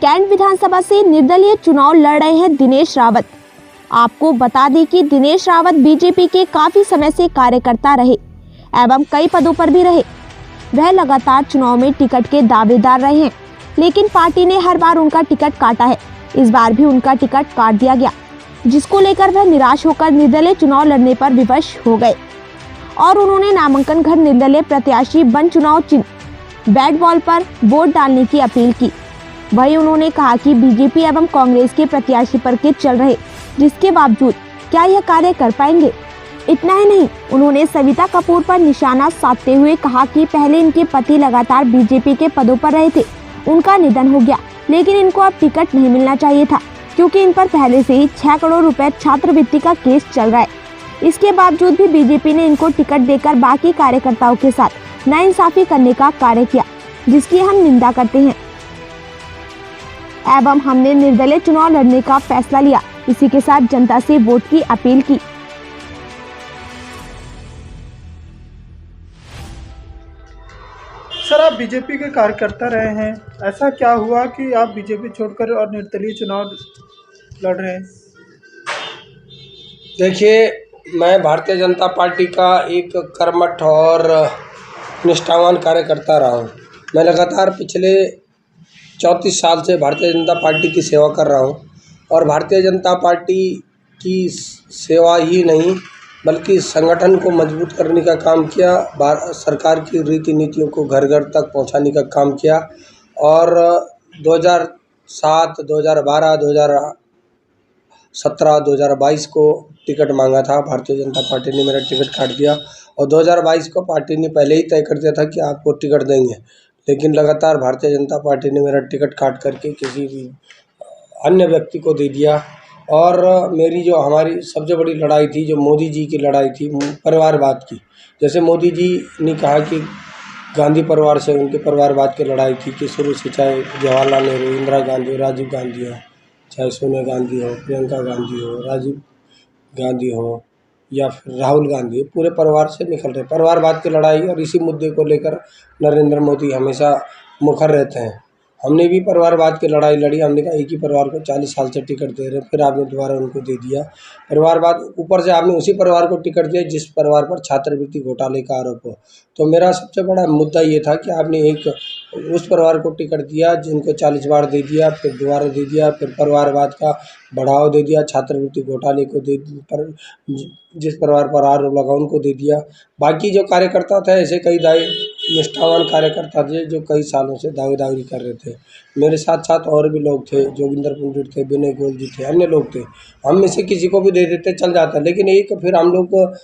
Cantt विधानसभा से निर्दलीय चुनाव लड़ रहे हैं दिनेश रावत। आपको बता दें कि दिनेश रावत बीजेपी के काफी समय से कार्यकर्ता रहे एवं कई पदों पर भी रहे। वह लगातार चुनाव में टिकट के दावेदार रहे हैं, लेकिन पार्टी ने हर बार उनका टिकट काटा है। इस बार भी उनका टिकट काट दिया गया, जिसको लेकर वह निराश होकर निर्दलीय चुनाव लड़ने पर विवश हो गए और उन्होंने नामांकन घर निर्दलीय प्रत्याशी बन चुनाव चिन्ह बैट बॉल पर वोट डालने की अपील की। वहीं उन्होंने कहा कि बीजेपी एवं कांग्रेस के प्रत्याशी पर केस चल रहे, जिसके बावजूद क्या यह कार्य कर पाएंगे। इतना ही नहीं, उन्होंने सविता कपूर पर निशाना साधते हुए कहा कि पहले इनके पति लगातार बीजेपी के पदों पर रहे थे, उनका निधन हो गया, लेकिन इनको अब टिकट नहीं मिलना चाहिए था, क्योंकि इन पर पहले से ही 6 करोड़ रुपए छात्रवृत्ति का केस चल रहा है। इसके बावजूद भी बीजेपी ने इनको टिकट देकर बाकी कार्यकर्ताओं के साथ नाइंसाफी करने का कार्य किया, जिसकी हम निंदा करते हैं एवं हमने निर्दलीय चुनाव लड़ने का फैसला लिया। इसी के साथ जनता से वोट की अपील की। सर, आप बीजेपी के कार्यकर्ता रहे हैं, ऐसा क्या हुआ कि आप बीजेपी छोड़कर और निर्दलीय चुनाव लड़ रहे हैं? देखिए, मैं भारतीय जनता पार्टी का एक कर्मठ और निष्ठावान कार्यकर्ता रहा हूँ। मैं लगातार पिछले 34 साल से भारतीय जनता पार्टी की सेवा कर रहा हूँ और भारतीय जनता पार्टी की सेवा ही नहीं बल्कि संगठन को मजबूत करने का काम किया, सरकार की रीति नीतियों को घर घर तक पहुंचाने का काम किया और 2007, 2012, 2017, 2022 को टिकट मांगा था। भारतीय जनता पार्टी ने मेरा टिकट काट दिया और 2022 को पार्टी ने पहले ही तय कर दिया था कि आपको टिकट देंगे, लेकिन लगातार भारतीय जनता पार्टी ने मेरा टिकट काट करके किसी भी अन्य व्यक्ति को दे दिया। और मेरी जो हमारी सबसे बड़ी लड़ाई थी, जो मोदी जी की लड़ाई थी परिवारवाद की, जैसे मोदी जी ने कहा कि गांधी परिवार से उनके परिवारवाद की लड़ाई थी कि शुरू से चाहे जवाहरलाल नेहरू, इंदिरा गांधी, राजीव गांधी हो, चाहे सोनिया गांधी हो, प्रियंका गांधी हो, राजीव गांधी हो या फिर राहुल गांधी, पूरे परिवार से निकल रहे परिवारवाद की लड़ाई। और इसी मुद्दे को लेकर नरेंद्र मोदी हमेशा मुखर रहते हैं। हमने भी परिवारवाद की लड़ाई लड़ी। हमने कहा एक ही परिवार को 40 साल से टिकट दे रहे हैं, फिर आपने दोबारा उनको दे दिया परिवारवाद। ऊपर से आपने उसी परिवार को टिकट दिया जिस परिवार पर छात्रवृत्ति घोटाले का आरोप हो। तो मेरा सबसे बड़ा मुद्दा ये था कि आपने एक उस परिवार को टिकट दिया जिनको 40 बार दे दिया, फिर दोबारा दे दिया, फिर परिवारवाद का बढ़ावा दे दिया, छात्रवृत्ति घोटाले को दे पर जिस परिवार पर आरोप लगा उनको दे दिया। बाकी जो कार्यकर्ता थे, ऐसे कई निष्ठावान कार्यकर्ता थे जो कई सालों से दावेदारी कर रहे थे। मेरे साथ साथ और भी लोग थे, जोगिंदर पंडित थे, विनय गोयल जी थे, अन्य लोग थे। हम में से किसी को भी दे देते चल जाता, लेकिन एक फिर हम लोग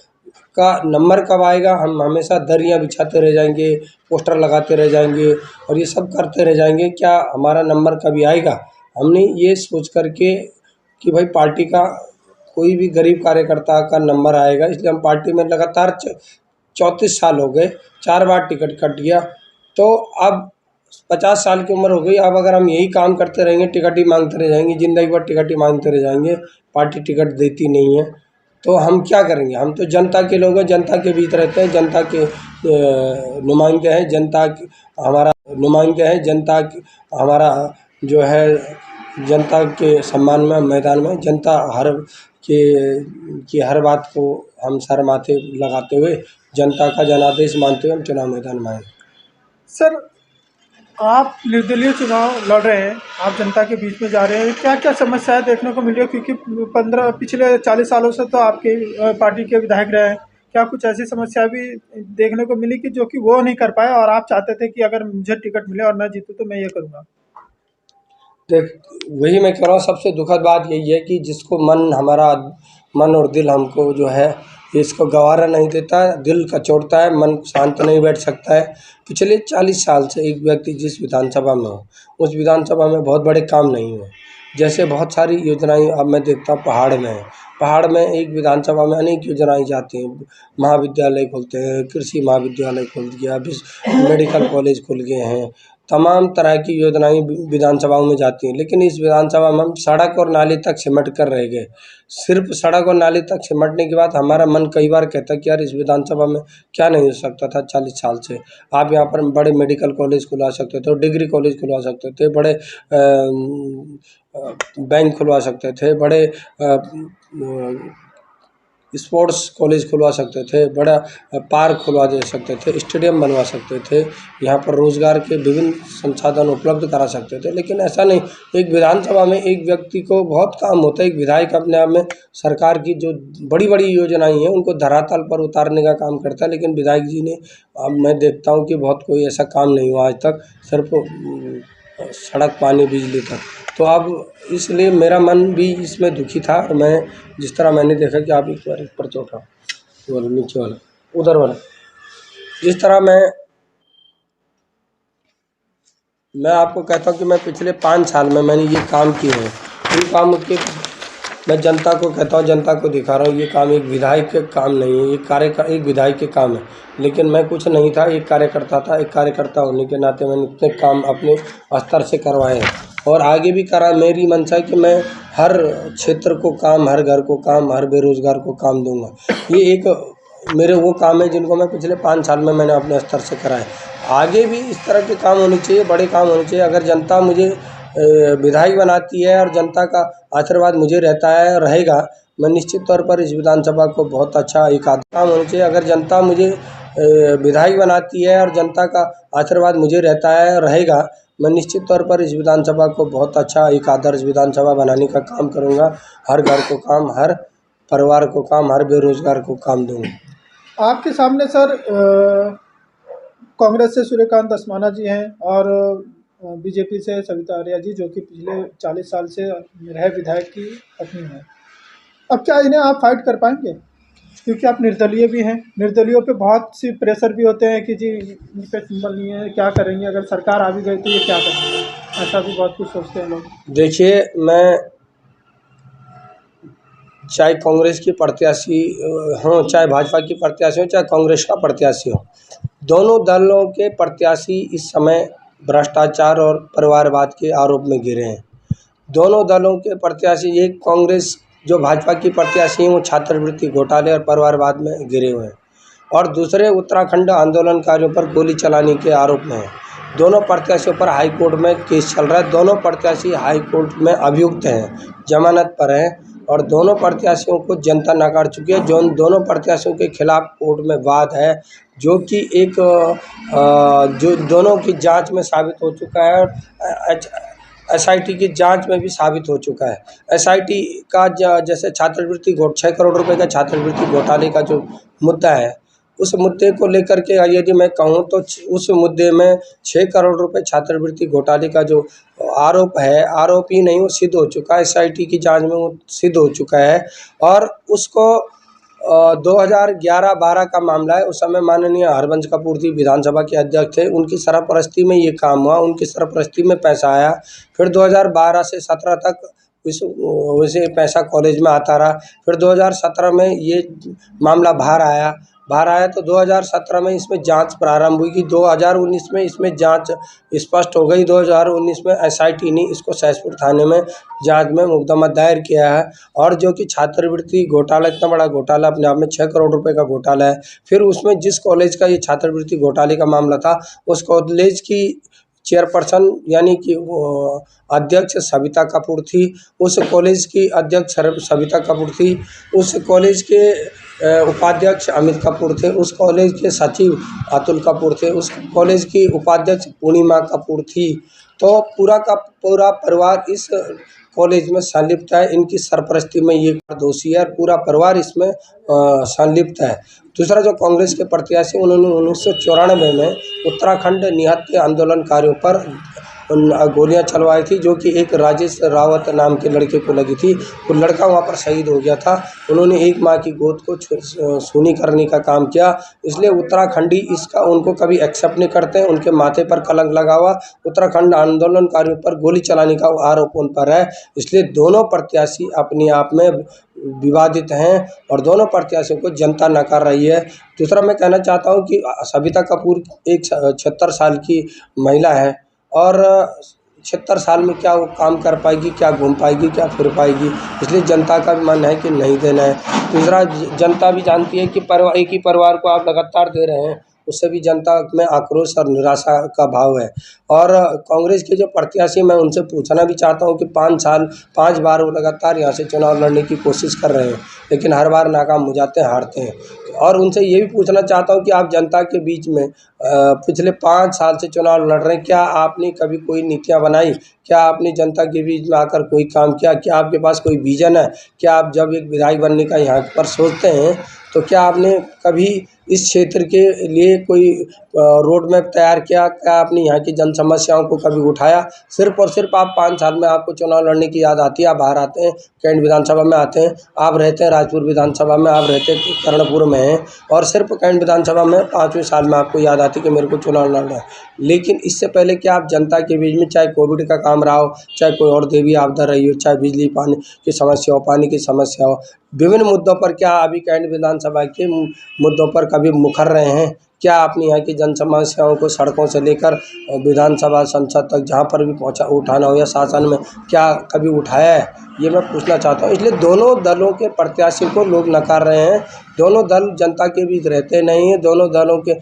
का नंबर कब आएगा, हम हमेशा दरियाँ बिछाते रह जाएंगे, पोस्टर लगाते रह जाएंगे और ये सब करते रह जाएंगे, क्या हमारा नंबर कभी आएगा। हमने ये सोच करके कि भाई पार्टी का कोई भी गरीब कार्यकर्ता का नंबर आएगा, इसलिए हम पार्टी में लगातार 34 साल हो गए, 4 बार टिकट कट गया। तो अब 50 साल की उम्र हो गई। अब अगर हम यही काम करते रहेंगे, टिकट ही मांगते रह जाएंगे, ज़िंदगी भर टिकट ही मांगते रह जाएंगे, पार्टी टिकट देती नहीं है, तो हम क्या करेंगे। हम तो जनता के लोग हैं, जनता के बीच रहते हैं, जनता के नुमाइंदे हैं, जनता हमारा नुमाइंदे हैं, जनता हमारा जो है जनता के सम्मान में मैदान में जनता की हर बात को हम सर माथे लगाते हुए जनता का जनादेश मानते हुए हम चुनाव मैदान में आए। सर, आप निर्दलीय चुनाव लड़ रहे हैं, आप जनता के बीच में जा रहे हैं, क्या क्या समस्याएं देखने को मिली है? क्योंकि पिछले 40 सालों से तो आपके पार्टी के विधायक रहे हैं, क्या कुछ ऐसी समस्या भी देखने को मिली कि जो कि वो नहीं कर पाए और आप चाहते थे कि अगर मुझे टिकट मिले और मैं जीतूँ तो मैं ये करूँगा? देख, वही मैं कह रहा हूँ, सबसे दुखद बात यही है कि जिसको हमारा मन और दिल हमको जो है इसको गवारा नहीं देता है, दिल कचोटता है, मन शांत नहीं बैठ सकता है। पिछले 40 साल से एक व्यक्ति जिस विधानसभा में हो, उस विधानसभा में बहुत बड़े काम नहीं हुए। जैसे बहुत सारी योजनाएं अब मैं देखता हूँ पहाड़ में है, पहाड़ में एक विधानसभा में अनेक योजनाएं जाती हैं, महाविद्यालय खुलते हैं, कृषि महाविद्यालय खुल गया, मेडिकल कॉलेज खुल गए हैं, तमाम तरह की योजनाएं विधानसभाओं में जाती हैं, लेकिन इस विधानसभा में हम सड़क और नाली तक सिमट कर रह गए। सिर्फ सड़क और नाली तक सिमटने के बाद हमारा मन कई बार कहता कि यार इस विधानसभा में क्या नहीं हो सकता था 40 साल से। आप यहाँ पर बड़े मेडिकल कॉलेज खुलवा सकते थे, डिग्री कॉलेज खुलवा सकते थे, बड़े बैंक खुलवा सकते थे, बड़े स्पोर्ट्स कॉलेज खुलवा सकते थे, बड़ा पार्क खुलवा दे सकते थे, स्टेडियम बनवा सकते थे, यहाँ पर रोज़गार के विभिन्न संसाधन उपलब्ध करा सकते थे। लेकिन ऐसा नहीं, एक विधानसभा में एक व्यक्ति को बहुत काम होता है। एक विधायक अपने आप में सरकार की जो बड़ी बड़ी योजनाएं हैं उनको धरातल पर उतारने का काम करता है, लेकिन विधायक जी ने, अब मैं देखता हूँ कि बहुत कोई ऐसा काम नहीं हुआ आज तक, सिर्फ सड़क, पानी, बिजली तक। तो अब इसलिए मेरा मन भी इसमें दुखी था। और मैं जिस तरह मैंने देखा कि आप एक बार ऊपर चौथा वाला, नीचे वाला, उधर वाला, जिस तरह मैं आपको कहता हूँ कि मैं पिछले 5 साल में मैंने ये काम किए हैं। इन कामों के मैं जनता को कहता हूँ, जनता को दिखा रहा हूँ, ये काम एक विधायक के काम नहीं है, एक विधायक के काम है। लेकिन मैं कुछ नहीं था, एक कार्यकर्ता था। एक कार्यकर्ता होने के नाते मैंने इतने काम अपने स्तर से करवाए हैं और आगे भी करा। मेरी मंशा है कि मैं हर क्षेत्र को काम, हर घर को काम, हर बेरोजगार को काम दूंगा। ये एक मेरे वो काम है जिनको मैं पिछले 5 साल में मैंने अपने स्तर से कराए। आगे भी इस तरह के काम होने चाहिए, बड़े काम होने चाहिए। अगर जनता मुझे विधायक बनाती है और जनता का आशीर्वाद मुझे रहता है और रहेगा, मैं निश्चित तौर पर इस विधानसभा को बहुत अच्छा एक आदर्श काम होना चाहिए। अगर जनता मुझे विधायक बनाती है और जनता का आशीर्वाद मुझे रहता है और रहेगा, मैं निश्चित तौर पर इस विधानसभा को बहुत अच्छा एक आदर्श विधानसभा बनाने का काम करूँगा। हर घर को काम, हर परिवार को काम, हर बेरोजगार को काम दूँगा। आपके सामने सर कांग्रेस से सूर्यकांत धस्माना जी हैं और बीजेपी से सविता आर्या जी, जो कि पिछले 40 साल से रहे विधायक की पत्नी हैं। अब क्या इन्हें आप फाइट कर पाएंगे? क्योंकि आप निर्दलीय भी हैं। निर्दलीयों पे बहुत सी प्रेशर भी होते हैं कि जी इन पे सिंबल नहीं है, क्या करेंगे, अगर सरकार आ भी गई तो ये क्या करेंगे, ऐसा भी बहुत कुछ सोचते हैं लोग। देखिए, मैं चाहे कांग्रेस की प्रत्याशी हों, चाहे भाजपा की प्रत्याशी हो, चाहे कांग्रेस का प्रत्याशी हो, दोनों दलों के प्रत्याशी इस समय भ्रष्टाचार और परिवारवाद के आरोप में घिरे हैं। दोनों दलों के प्रत्याशी, एक कांग्रेस जो भाजपा की प्रत्याशी हैं वो छात्रवृत्ति घोटाले और परिवारवाद में घिरे हुए हैं और दूसरे उत्तराखंड आंदोलनकारियों पर गोली चलाने के आरोप में हैं। दोनों प्रत्याशियों पर हाई कोर्ट में केस चल रहा है। दोनों प्रत्याशी हाई कोर्ट में अभियुक्त हैं, जमानत पर हैं और दोनों प्रत्याशियों को जनता नकार चुकी है। दोनों प्रत्याशियों के खिलाफ कोर्ट में वाद है, जो कि एक जो दोनों की जांच में साबित हो चुका है और एसआईटी की जांच में भी साबित हो चुका है। एसआईटी का जैसे 6 करोड़ रुपए का छात्रवृत्ति घोटाले का जो मुद्दा है, उस मुद्दे को लेकर के यदि मैं कहूँ तो उस मुद्दे में 6 करोड़ रुपए छात्रवृत्ति घोटाले का जो आरोप है, आरोप ही नहीं, वो सिद्ध हो चुका है। एसआईटी की जांच में वो सिद्ध हो चुका है और उसको 2011-12 का मामला है। उस समय माननीय हरबंस कपूर जी विधानसभा के अध्यक्ष थे, उनकी सरपरस्ती में ये काम हुआ, उनकी सरपरस्ती में पैसा आया। फिर 2012 से 17 तक वैसे पैसा कॉलेज में आता रहा। फिर 2017 में ये मामला बाहर आया तो 2017 में इसमें जांच प्रारंभ हुई कि 2019 में इसमें जांच स्पष्ट हो गई। 2019 में एसआईटी ने इसको सहसपुर थाने में जांच में मुकदमा दायर किया है और जो कि छात्रवृत्ति घोटाला, इतना बड़ा घोटाला अपने आप में 6 करोड़ रुपए का घोटाला है। फिर उसमें जिस कॉलेज का ये छात्रवृत्ति घोटाले का मामला था, उस कॉलेज की चेयरपर्सन यानी कि अध्यक्ष सविता कपूर थी, उस कॉलेज की अध्यक्ष सविता कपूर थी, उस कॉलेज के उपाध्यक्ष अमित कपूर थे, उस कॉलेज के सचिव अतुल कपूर थे, उस कॉलेज की उपाध्यक्ष पूर्णिमा कपूर थी। तो पूरा का पूरा परिवार इस कॉलेज में संलिप्त है। इनकी सरपरस्ती में ये दोषी है और पूरा परिवार इसमें संलिप्त है। दूसरा, जो कांग्रेस के प्रत्याशी, उन्होंने 1994 में उत्तराखंड निहत्थे आंदोलनकारियों पर गोलियां चलवाई थी, जो कि एक राजेश रावत नाम के लड़के को लगी थी। वो लड़का वहां पर शहीद हो गया था। उन्होंने एक माँ की गोद को सूनी करने का काम किया, इसलिए उत्तराखंडी इसका उनको कभी एक्सेप्ट नहीं करते हैं। उनके माथे पर कलंक लगा हुआ, उत्तराखंड आंदोलनकारियों पर गोली चलाने का आरोप उन पर है। इसलिए दोनों प्रत्याशी अपने आप में विवादित हैं और दोनों प्रत्याशियों को जनता नकार रही है। दूसरा, मैं कहना चाहता हूं कि सविता कपूर एक 76 साल की महिला है और 76 साल में क्या वो काम कर पाएगी, क्या घूम पाएगी, क्या फिर पाएगी। इसलिए जनता का भी मन है कि नहीं देना है। दूसरा, जनता भी जानती है कि एक ही परिवार को आप लगातार दे रहे हैं, उससे भी जनता में आक्रोश और निराशा का भाव है। और कांग्रेस के जो प्रत्याशी, मैं उनसे पूछना भी चाहता हूं कि 5 बार वो लगातार यहाँ से चुनाव लड़ने की कोशिश कर रहे हैं, लेकिन हर बार नाकाम हो जाते हैं, हारते हैं। और उनसे ये भी पूछना चाहता हूं कि आप जनता के बीच में पिछले 5 साल से चुनाव लड़ रहे हैं, क्या आपने कभी कोई नीतियाँ बनाई? क्या आपने जनता के बीच में आकर कोई काम किया? क्या आपके पास कोई विज़न है? क्या आप जब एक विधायक बनने का यहाँ पर सोचते हैं, तो क्या आपने कभी इस क्षेत्र के लिए कोई रोड मैप तैयार किया? क्या आपने यहाँ की जन समस्याओं को कभी उठाया? सिर्फ़ और सिर्फ़ आप 5 साल में आपको चुनाव लड़ने की याद आती है, आप बाहर आते हैं, कैंट विधानसभा में आते हैं, आप रहते हैं राजपुर विधानसभा में, आप रहते हैं कर्णपुर में हैं, और सिर्फ़ कैंट विधानसभा में 5वें साल में आपको याद आती है कि मेरे को चुनाव लड़ना है। लेकिन इससे पहले क्या आप जनता के बीच में, चाहे कोविड का काम रहा हो, चाहे कोई और देवी आपदा रही हो, चाहे बिजली पानी की समस्या हो, पानी की समस्या हो, विभिन्न मुद्दों पर क्या अभी कैंट विधानसभा के मुद्दों पर कभी मुखर रहे हैं? क्या आपने यहाँ की जन समस्याओं को सड़कों से लेकर विधानसभा, संसद तक जहाँ पर भी उठाना हो, या शासन में क्या कभी उठाया है? ये मैं पूछना चाहता हूँ। इसलिए दोनों दलों के प्रत्याशी को लोग नकार रहे हैं। दोनों दल जनता के बीच रहते नहीं हैं। दोनों दलों के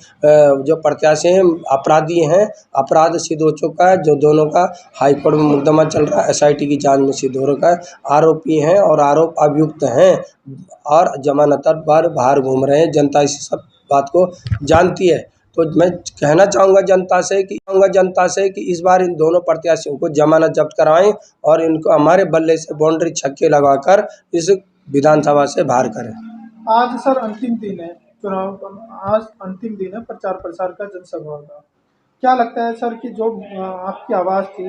जो प्रत्याशी हैं अपराधी हैं, अपराध सिद्ध हो चुका है। जो दोनों का हाई कोर्ट में मुकदमा चल रहा है, SIT की जांच में सिद्ध हो रखा है, आरोपी हैं और आरोप अभियुक्त हैं और जमानत पर बाहर घूम रहे हैं। जनता इस सब बात को जानती है। तो मैं कहना चाहूँगा जनता से कि इस बार इन दोनों प्रत्याशियों को जमानत जब्त कराएं और इनको हमारे बल्ले से बाउंड्री छक्के लगाकर इस विधानसभा से बाहर करें। आज सर अंतिम दिन है चुनाव का, आज अंतिम दिन है प्रचार प्रसार का, जनसभा का। क्या लगता है सर कि जो आपकी आवाज़ थी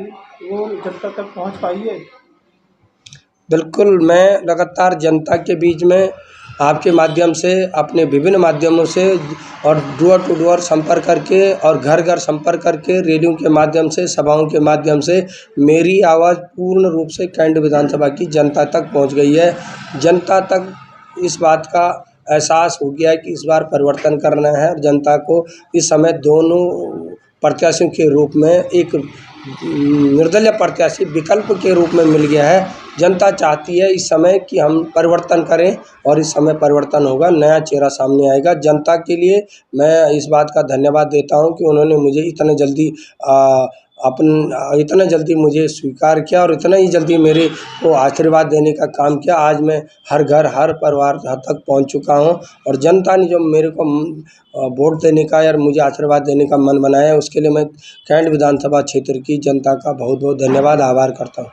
वो जनता तक पहुंच पाई है? बिल्कुल, मैं लगातार जनता के बीच में आपके माध्यम से, अपने विभिन्न माध्यमों से और डोर टू डोर संपर्क करके और घर घर संपर्क करके, रैलियों के माध्यम से, सभाओं के माध्यम से मेरी आवाज़ पूर्ण रूप से कैंट विधानसभा की जनता तक पहुंच गई है। जनता तक इस बात का एहसास हो गया है कि इस बार परिवर्तन करना है और जनता को इस समय दोनों प्रत्याशियों के रूप में एक निर्दलीय प्रत्याशी विकल्प के रूप में मिल गया है। जनता चाहती है इस समय कि हम परिवर्तन करें और इस समय परिवर्तन होगा, नया चेहरा सामने आएगा। जनता के लिए मैं इस बात का धन्यवाद देता हूं कि उन्होंने मुझे इतना जल्दी मुझे स्वीकार किया और इतना ही जल्दी मेरे को आशीर्वाद देने का काम किया। आज मैं हर घर, हर परिवार तक पहुंच चुका हूं और जनता ने जो मेरे को वोट देने का या मुझे आशीर्वाद देने का मन बनाया है, उसके लिए मैं कैंट विधानसभा क्षेत्र की जनता का बहुत बहुत धन्यवाद, आभार करता हूं।